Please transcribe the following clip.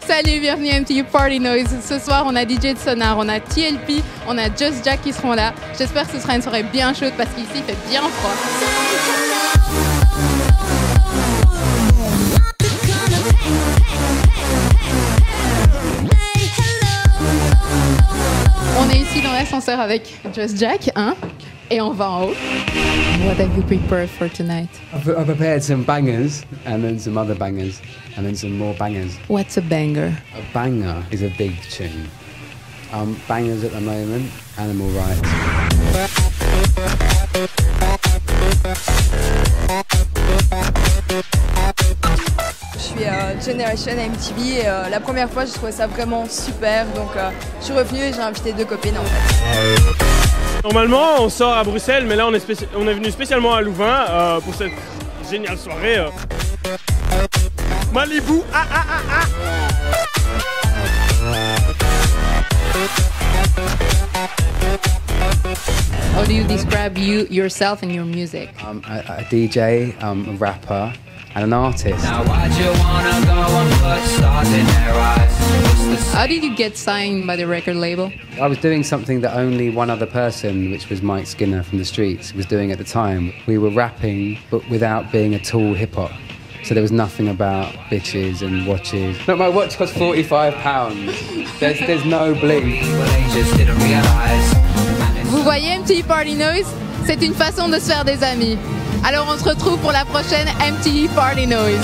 Salut, bienvenue à MTV Party Noise. Ce soir, on a DJ de Sonar, on a TLP, on a Just Jack qui seront là. J'espère que ce sera une soirée bien chaude parce qu'ici, il fait bien froid. On est ici dans l'ascenseur avec Just Jack, hein, et on va en haut. What have you prepared for tonight? I've prepared some bangers and then some other bangers and then some more bangers. What's a banger? A banger is a big tune. Bangers at the moment, Animal Rights. Je suis Generation MTV et la première fois je trouvais ça vraiment super, donc je suis revenue et j'ai invité 2 copines en fait. Normalement on sort à Bruxelles, mais là on est venu spécialement à Louvain pour cette géniale soirée. Malibu, How do you describe yourself and your music? A DJ, a rapper and an artist. Now why'd you wanna go and put stars in their eyes? How did you get signed by the record label? I was doing something that only one other person, which was Mike Skinner from the Streets, was doing at the time. We were rapping but without being at all hip-hop. So there was nothing about bitches and watches. Look, my watch cost £45. There's no bling. Vous voyez MTV Party Noise? C'est une façon de se faire des amis. Alors on se retrouve pour la prochaine MTV Party Noise.